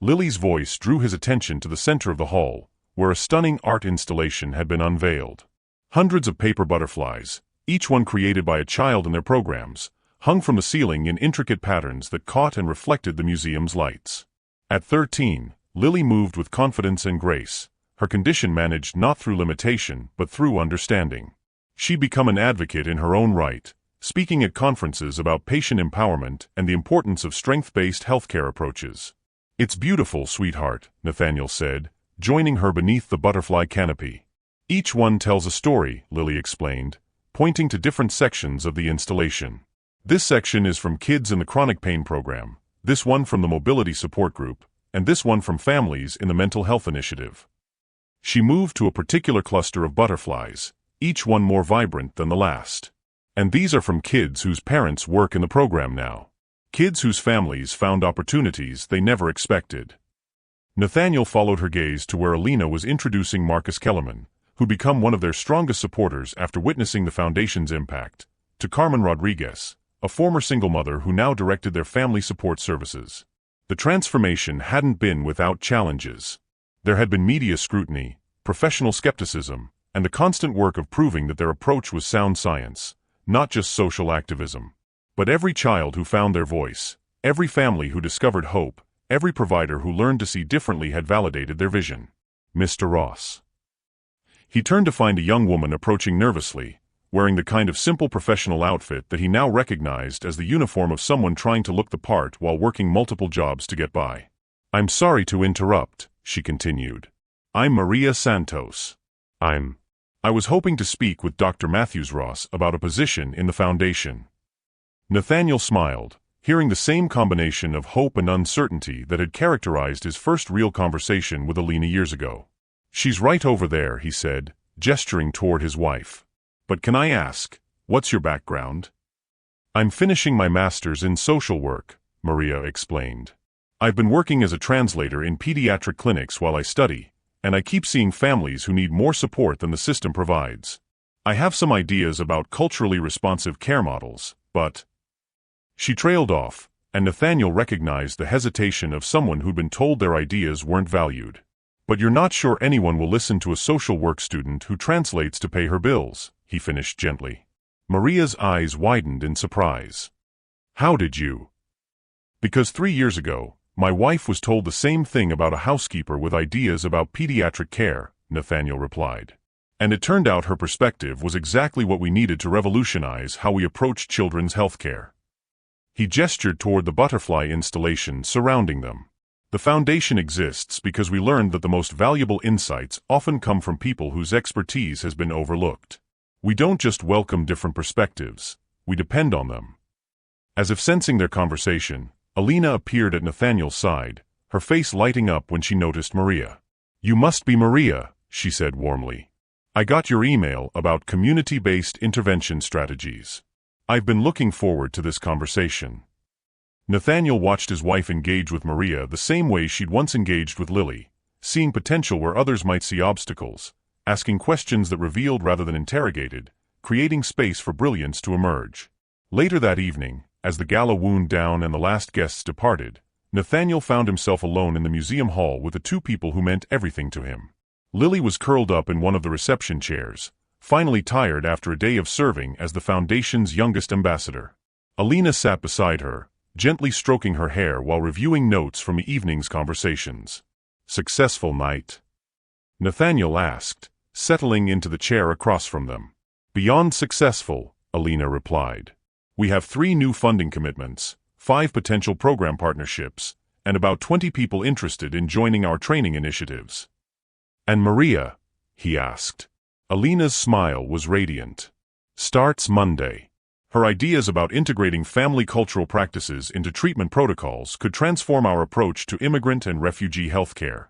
Lily's voice drew his attention to the center of the hall, where a stunning art installation had been unveiled. Hundreds of paper butterflies, each one created by a child in their programs, hung from the ceiling in intricate patterns that caught and reflected the museum's lights. At 13, Lily moved with confidence and grace, her condition managed not through limitation but through understanding. She'd become an advocate in her own right, speaking at conferences about patient empowerment and the importance of strength-based healthcare approaches. "It's beautiful, sweetheart," Nathaniel said, joining her beneath the butterfly canopy. "Each one tells a story," Lily explained, pointing to different sections of the installation. "This section is from kids in the chronic pain program, this one from the mobility support group, and this one from families in the mental health initiative." She moved to a particular cluster of butterflies, each one more vibrant than the last. "And these are from kids whose parents work in the program now. Kids whose families found opportunities they never expected." Nathaniel followed her gaze to where Alina was introducing Marcus Kellerman, who'd become one of their strongest supporters after witnessing the foundation's impact, to Carmen Rodriguez, a former single mother who now directed their family support services. The transformation hadn't been without challenges. There had been media scrutiny, professional skepticism, and the constant work of proving that their approach was sound science, not just social activism. But every child who found their voice, every family who discovered hope, every provider who learned to see differently had validated their vision. "Mr. Ross." He turned to find a young woman approaching nervously, wearing the kind of simple professional outfit that he now recognized as the uniform of someone trying to look the part while working multiple jobs to get by. "I'm sorry to interrupt," she continued. "I'm Maria Santos. I was hoping to speak with Dr. Matthews Ross about a position in the foundation." Nathaniel smiled, hearing the same combination of hope and uncertainty that had characterized his first real conversation with Alina years ago. "She's right over there," he said, gesturing toward his wife. "But can I ask, what's your background?" "I'm finishing my master's in social work," Maria explained. "I've been working as a translator in pediatric clinics while I study, and I keep seeing families who need more support than the system provides. I have some ideas about culturally responsive care models, but—" She trailed off, and Nathaniel recognized the hesitation of someone who'd been told their ideas weren't valued. "But you're not sure anyone will listen to a social work student who translates to pay her bills," he finished gently. Maria's eyes widened in surprise. "How did you?" "Because 3 years ago, my wife was told the same thing about a housekeeper with ideas about pediatric care," Nathaniel replied. "And it turned out her perspective was exactly what we needed to revolutionize how we approach children's health care." He gestured toward the butterfly installation surrounding them. "The foundation exists because we learned that the most valuable insights often come from people whose expertise has been overlooked. We don't just welcome different perspectives, we depend on them." As if sensing their conversation, Alina appeared at Nathaniel's side, her face lighting up when she noticed Maria. "You must be Maria," she said warmly. "I got your email about community-based intervention strategies. I've been looking forward to this conversation." Nathaniel watched his wife engage with Maria the same way she'd once engaged with Lily, seeing potential where others might see obstacles, asking questions that revealed rather than interrogated, creating space for brilliance to emerge. Later that evening, as the gala wound down and the last guests departed, Nathaniel found himself alone in the museum hall with the two people who meant everything to him. Lily was curled up in one of the reception chairs, finally tired after a day of serving as the Foundation's youngest ambassador. Alina sat beside her, gently stroking her hair while reviewing notes from the evening's conversations. "Successful night?" Nathaniel asked, settling into the chair across from them. "Beyond successful," Alina replied. "We have 3 new funding commitments, 5 potential program partnerships, and about 20 people interested in joining our training initiatives." "And Maria?" he asked. Alina's smile was radiant. "Starts Monday. Her ideas about integrating family cultural practices into treatment protocols could transform our approach to immigrant and refugee healthcare."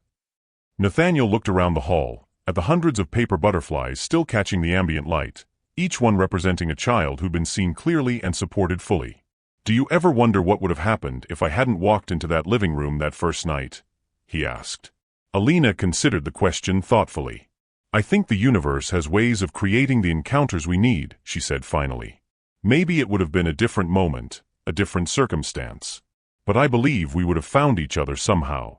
Nathaniel looked around the hall, at the hundreds of paper butterflies still catching the ambient light, each one representing a child who'd been seen clearly and supported fully. "Do you ever wonder what would have happened if I hadn't walked into that living room that first night?" he asked. Alina considered the question thoughtfully. "I think the universe has ways of creating the encounters we need," she said finally. "Maybe it would have been a different moment, a different circumstance. But I believe we would have found each other somehow."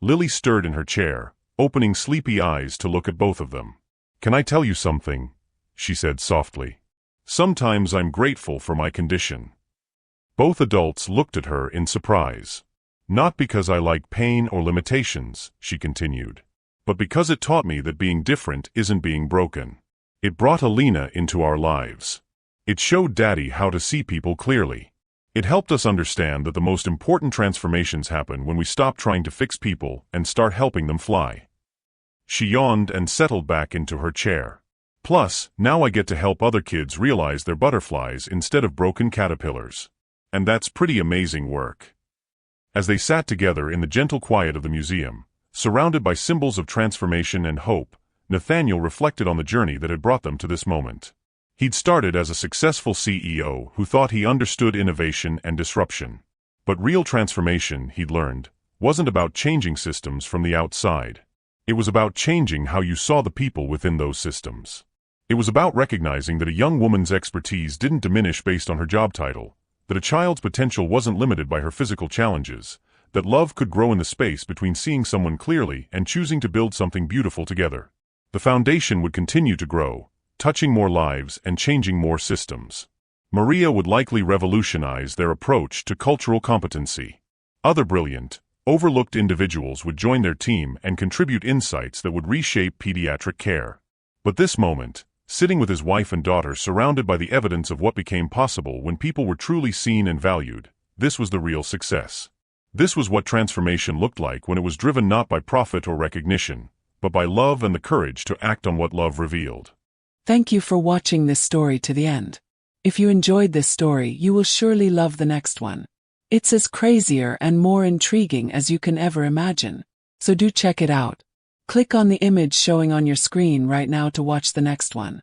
Lily stirred in her chair, opening sleepy eyes to look at both of them. "Can I tell you something?" she said softly. "Sometimes I'm grateful for my condition." Both adults looked at her in surprise. "Not because I like pain or limitations," she continued, "but because it taught me that being different isn't being broken. It brought Alina into our lives. It showed Daddy how to see people clearly. It helped us understand that the most important transformations happen when we stop trying to fix people and start helping them fly." She yawned and settled back into her chair. "Plus, now I get to help other kids realize they're butterflies instead of broken caterpillars. And that's pretty amazing work." As they sat together in the gentle quiet of the museum, surrounded by symbols of transformation and hope, Nathaniel reflected on the journey that had brought them to this moment. He'd started as a successful CEO who thought he understood innovation and disruption. But real transformation, he'd learned, wasn't about changing systems from the outside. It was about changing how you saw the people within those systems. It was about recognizing that a young woman's expertise didn't diminish based on her job title, that a child's potential wasn't limited by her physical challenges, that love could grow in the space between seeing someone clearly and choosing to build something beautiful together. The foundation would continue to grow, touching more lives and changing more systems. Maria would likely revolutionize their approach to cultural competency. Other brilliant, overlooked individuals would join their team and contribute insights that would reshape pediatric care. But this moment, sitting with his wife and daughter surrounded by the evidence of what became possible when people were truly seen and valued, this was the real success. This was what transformation looked like when it was driven not by profit or recognition, but by love and the courage to act on what love revealed. Thank you for watching this story to the end. If you enjoyed this story, you will surely love the next one. It's as crazier and more intriguing as you can ever imagine. So do check it out. Click on the image showing on your screen right now to watch the next one.